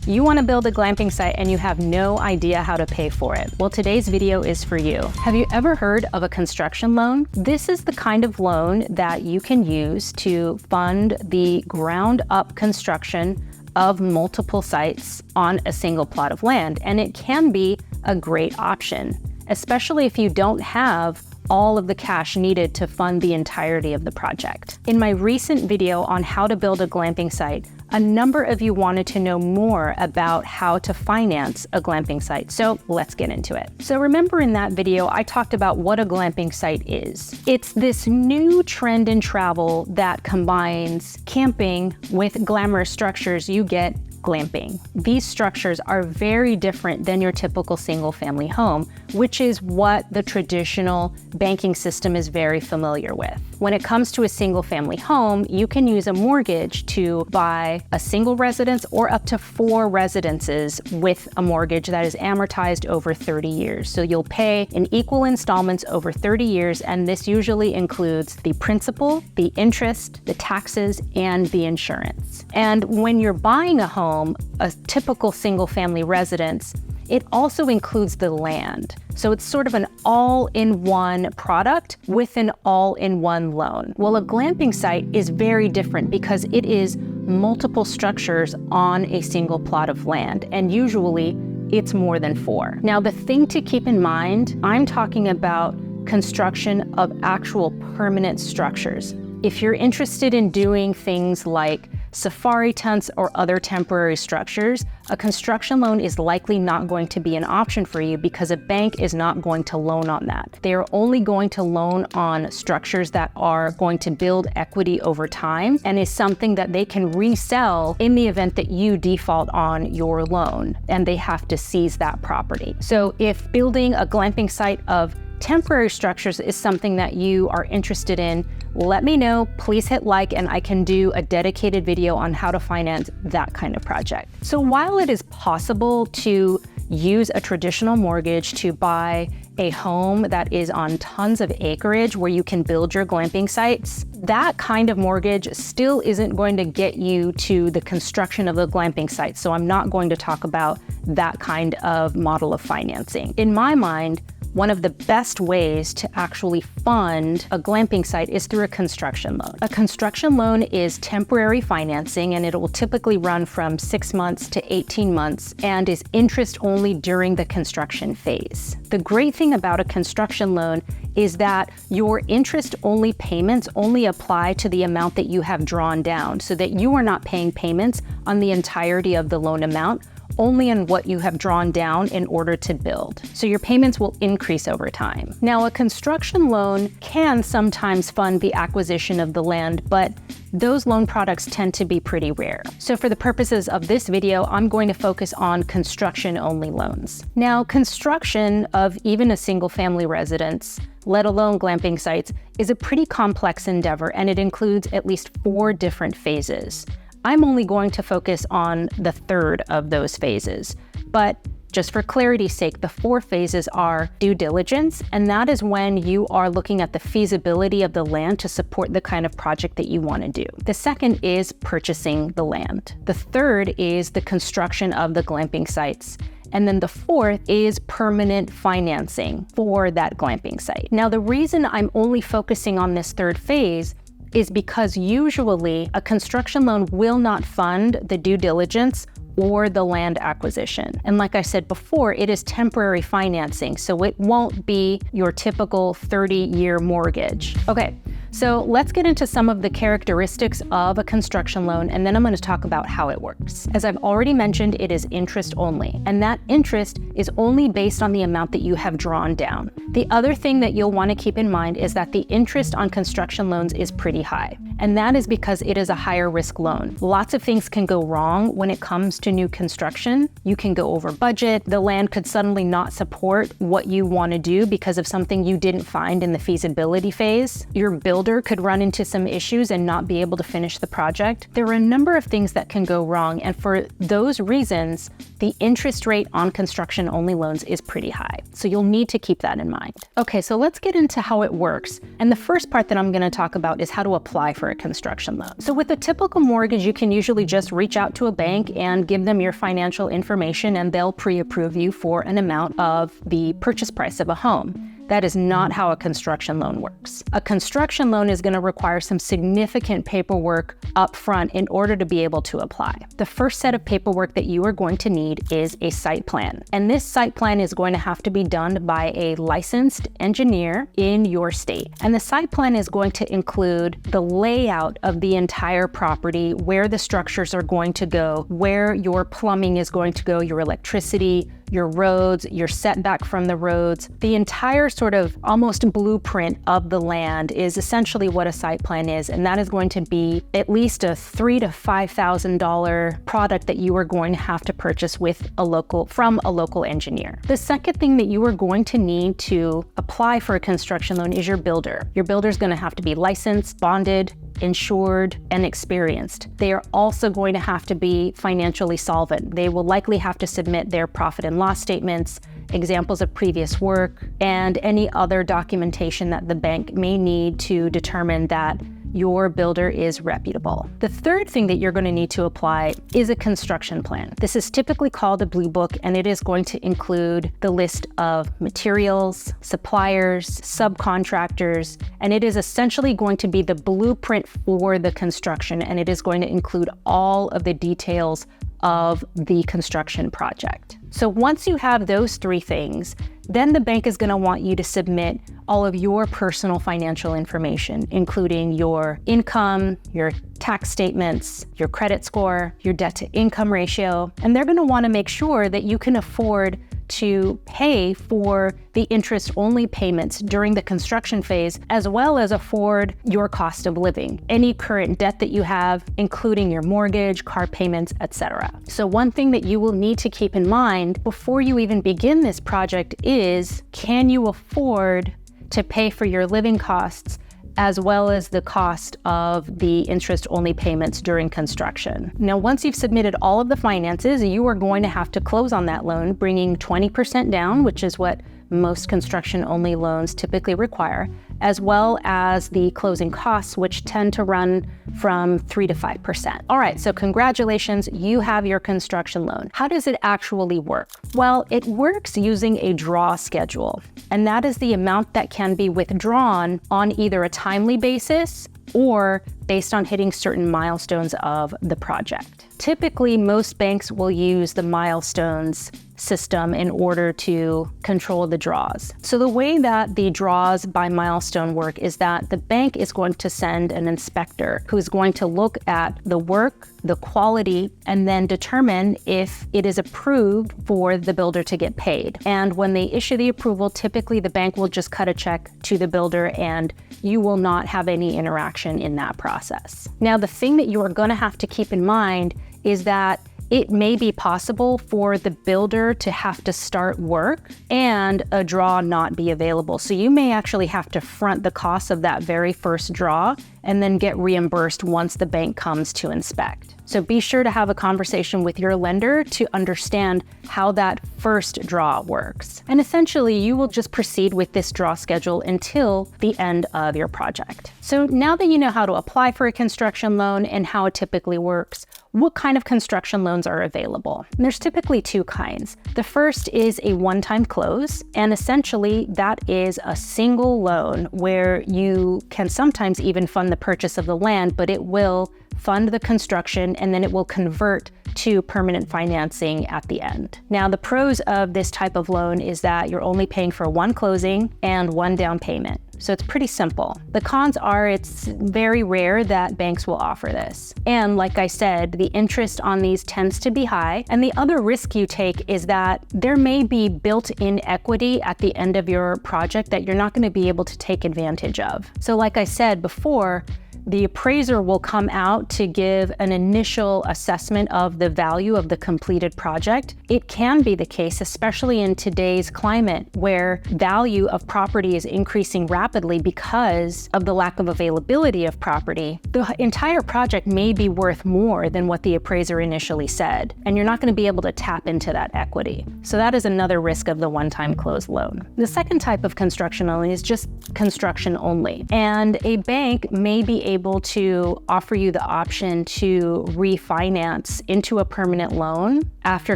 You want to build a glamping site and you have no idea how to pay for it. Well, today's video is for you. Have you ever heard of a construction loan? This is the kind of loan that you can use to fund the ground up construction of multiple sites on a single plot of land. And it can be a great option, especially if you don't have all of the cash needed to fund the entirety of the project. In my recent video on how to build a glamping site, a number of you wanted to know more about how to finance a glamping site, so let's get into it. So remember in that video, I talked about what a glamping site is. It's this new trend in travel that combines camping with glamorous structures. You get glamping. These structures are very different than your typical single-family home, which is what the traditional banking system is very familiar with. When it comes to a single-family home, you can use a mortgage to buy a single residence or up to 4 residences with a mortgage that is amortized over 30 years. So you'll pay in equal installments over 30 years, and this usually includes the principal, the interest, the taxes, and the insurance. And when you're buying a home, a typical single-family residence, it also includes the land. So it's sort of an all-in-one product with an all-in-one loan. Well, a glamping site is very different because it is multiple structures on a single plot of land, and usually it's more than 4. Now, the thing to keep in mind, I'm talking about construction of actual permanent structures. If you're interested in doing things like safari tents or other temporary structures, a construction loan is likely not going to be an option for you because a bank is not going to loan on that. They are only going to loan on structures that are going to build equity over time and is something that they can resell in the event that you default on your loan and they have to seize that property. So if building a glamping site of temporary structures is something that you are interested in, let me know. Please hit like and I can do a dedicated video on how to finance that kind of project. So while it is possible to use a traditional mortgage to buy a home that is on tons of acreage where you can build your glamping sites, that kind of mortgage still isn't going to get you to the construction of a glamping site. So I'm not going to talk about that kind of model of financing. In my mind, one of the best ways to actually fund a glamping site is through a construction loan. A construction loan is temporary financing and it will typically run from 6 months to 18 months and is interest only during the construction phase. The great thing about a construction loan is that your interest only payments only apply to the amount that you have drawn down, so that you are not paying payments on the entirety of the loan amount, only on what you have drawn down in order to build. So your payments will increase over time. Now, a construction loan can sometimes fund the acquisition of the land, but those loan products tend to be pretty rare. So for the purposes of this video, I'm going to focus on construction-only loans. Now, construction of even a single-family residence, let alone glamping sites, is a pretty complex endeavor, and it includes at least 4 different phases. I'm only going to focus on the 3rd of those phases, but just for clarity's sake, the 4 phases are due diligence, and that is when you are looking at the feasibility of the land to support the kind of project that you want to do. The 2nd is purchasing the land. The 3rd is the construction of the glamping sites. And then the 4th is permanent financing for that glamping site. Now, the reason I'm only focusing on this 3rd phase is because usually a construction loan will not fund the due diligence or the land acquisition. And like I said before, it is temporary financing, so it won't be your typical 30-year mortgage. Okay, so let's get into some of the characteristics of a construction loan, and then I'm going to talk about how it works. As I've already mentioned, it is interest only, and that interest is only based on the amount that you have drawn down. The other thing that you'll want to keep in mind is that the interest on construction loans is pretty high, and that is because it is a higher risk loan. Lots of things can go wrong when it comes to new construction. You can go over budget. The land could suddenly not support what you want to do because of something you didn't find in the feasibility phase. Your builder could run into some issues and not be able to finish the project. There are a number of things that can go wrong, and for those reasons, the interest rate on construction-only loans is pretty high. So you'll need to keep that in mind. Okay, so let's get into how it works. And the first part that I'm going to talk about is how to apply for for a construction loan. So with a typical mortgage, you can usually just reach out to a bank and give them your financial information, and they'll pre-approve you for an amount of the purchase price of a home. That is not how a construction loan works. A construction loan is going to require some significant paperwork up front in order to be able to apply. The first set of paperwork that you are going to need is a site plan. And this site plan is going to have to be done by a licensed engineer in your state. And the site plan is going to include the layout of the entire property, where the structures are going to go, where your plumbing is going to go, your electricity, your roads, your setback from the roads. The entire sort of almost blueprint of the land is essentially what a site plan is, and that is going to be at least a $3,000 to $5,000 product that you are going to have to purchase from a local engineer. The second thing that you are going to need to apply for a construction loan is your builder. Your builder is going to have to be licensed, bonded, insured, and experienced. They are also going to have to be financially solvent. They will likely have to submit their profit and loss statements, examples of previous work, and any other documentation that the bank may need to determine that your builder is reputable. The third thing that you're going to need to apply is a construction plan. This is typically called a blue book, and it is going to include the list of materials, suppliers, subcontractors, and it is essentially going to be the blueprint for the construction, and it is going to include all of the details of the construction project. So once you have those three things, then the bank is going to want you to submit all of your personal financial information, including your income, your tax statements, your credit score, your debt to income ratio, and they're going to want to make sure that you can afford to pay for the interest-only payments during the construction phase, as well as afford your cost of living, any current debt that you have, including your mortgage, car payments, etc. So one thing that you will need to keep in mind before you even begin this project is, can you afford to pay for your living costs as well as the cost of the interest-only payments during construction? Now, once you've submitted all of the finances, you are going to have to close on that loan, bringing 20% down, which is what most construction-only loans typically require, as well as the closing costs, which tend to run from 3 to 5%. All right, so congratulations, you have your construction loan. How does it actually work? Well, it works using a draw schedule, and that is the amount that can be withdrawn on either a timely basis or based on hitting certain milestones of the project. Typically, most banks will use the milestones system in order to control the draws. So the way that the draws by milestone work is that the bank is going to send an inspector who is going to look at the work, the quality, and then determine if it is approved for the builder to get paid. And when they issue the approval, typically the bank will just cut a check to the builder and you will not have any interaction in that process. Now, the thing that you are going to have to keep in mind is that it may be possible for the builder to have to start work and a draw not be available. So you may actually have to front the cost of that very first draw and then get reimbursed once the bank comes to inspect. So be sure to have a conversation with your lender to understand how that first draw works. And essentially, you will just proceed with this draw schedule until the end of your project. So now that you know how to apply for a construction loan and how it typically works, what kind of construction loans are available? And there's typically two kinds. The first is a one-time close, and essentially that is a single loan where you can sometimes even fund the purchase of the land, but it will fund the construction and then it will convert to permanent financing at the end. Now, the pros of this type of loan is that you're only paying for one closing and one down payment. So it's pretty simple. The cons are it's very rare that banks will offer this. And like I said, the interest on these tends to be high. And the other risk you take is that there may be built-in equity at the end of your project that you're not going to be able to take advantage of. So like I said before, the appraiser will come out to give an initial assessment of the value of the completed project. It can be the case, especially in today's climate, where value of property is increasing rapidly because of the lack of availability of property. The entire project may be worth more than what the appraiser initially said, and you're not going to be able to tap into that equity. So that is another risk of the one-time close loan. The second type of construction loan is just construction only, and a bank may be able to offer you the option to refinance into a permanent loan after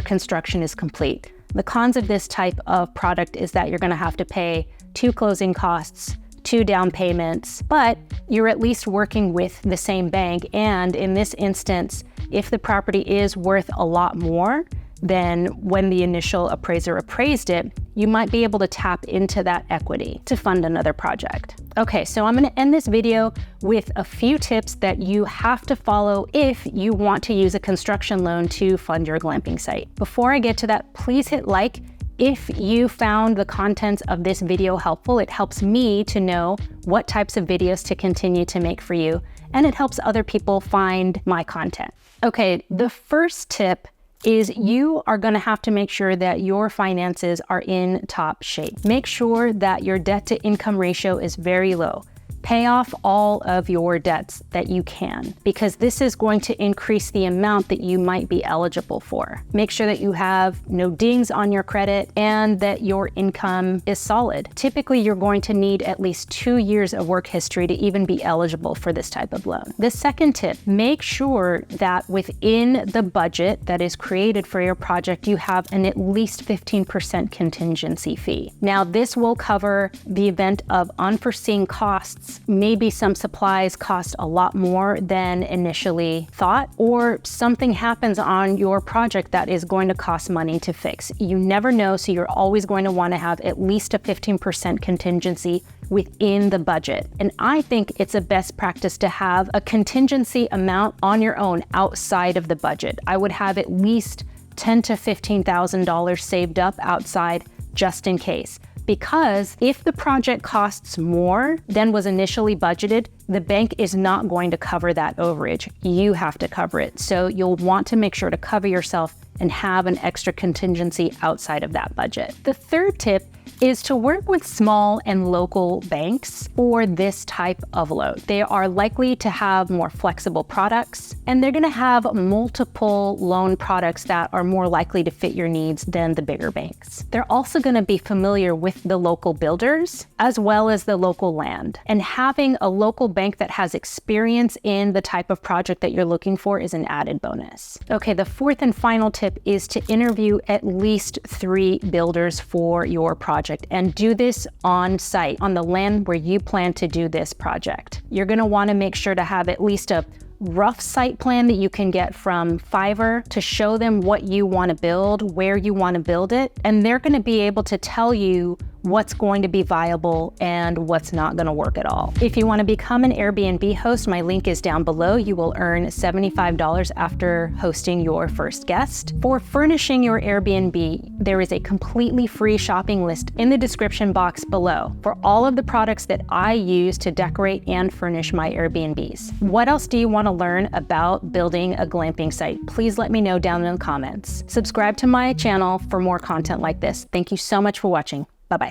construction is complete. The cons of this type of product is that you're going to have to pay 2 closing costs, 2 down payments, but you're at least working with the same bank. And in this instance, if the property is worth a lot more than when the initial appraiser appraised it, you might be able to tap into that equity to fund another project. Okay, so I'm going to end this video with a few tips that you have to follow if you want to use a construction loan to fund your glamping site. Before I get to that, please hit like if you found the contents of this video helpful. It helps me to know what types of videos to continue to make for you, and it helps other people find my content. Okay, the first tip is you are going to have to make sure that your finances are in top shape. Make sure that your debt to income ratio is very low. Pay off all of your debts that you can, because this is going to increase the amount that you might be eligible for. Make sure that you have no dings on your credit and that your income is solid. Typically, you're going to need at least 2 years of work history to even be eligible for this type of loan. The second tip, make sure that within the budget that is created for your project, you have an at least 15% contingency fee. Now, this will cover the event of unforeseen costs. Maybe some supplies cost a lot more than initially thought, or something happens on your project that is going to cost money to fix. You never know, so you're always going to want to have at least a 15% contingency within the budget. And I think it's a best practice to have a contingency amount on your own outside of the budget. I would have at least $10,000 to $15,000 saved up outside just in case. Because if the project costs more than was initially budgeted, the bank is not going to cover that overage. You have to cover it. So you'll want to make sure to cover yourself and have an extra contingency outside of that budget. The third tip is to work with small and local banks for this type of loan. They are likely to have more flexible products, and they're going to have multiple loan products that are more likely to fit your needs than the bigger banks. They're also going to be familiar with the local builders as well as the local land. And having a local bank that has experience in the type of project that you're looking for is an added bonus. Okay, the fourth and final tip is to interview at least 3 builders for your project, and do this on site, on the land where you plan to do this project. You're going to want to make sure to have at least a rough site plan that you can get from Fiverr to show them what you want to build, where you want to build it, and they're going to be able to tell you what's going to be viable and what's not going to work at all. If you want to become an Airbnb host, my link is down below. You will earn $75 after hosting your first guest. For furnishing your Airbnb, there is a completely free shopping list in the description box below for all of the products that I use to decorate and furnish my Airbnbs. What else do you want to learn about building a glamping site? Please let me know down in the comments. Subscribe to my channel for more content like this. Thank you so much for watching. Bye-bye.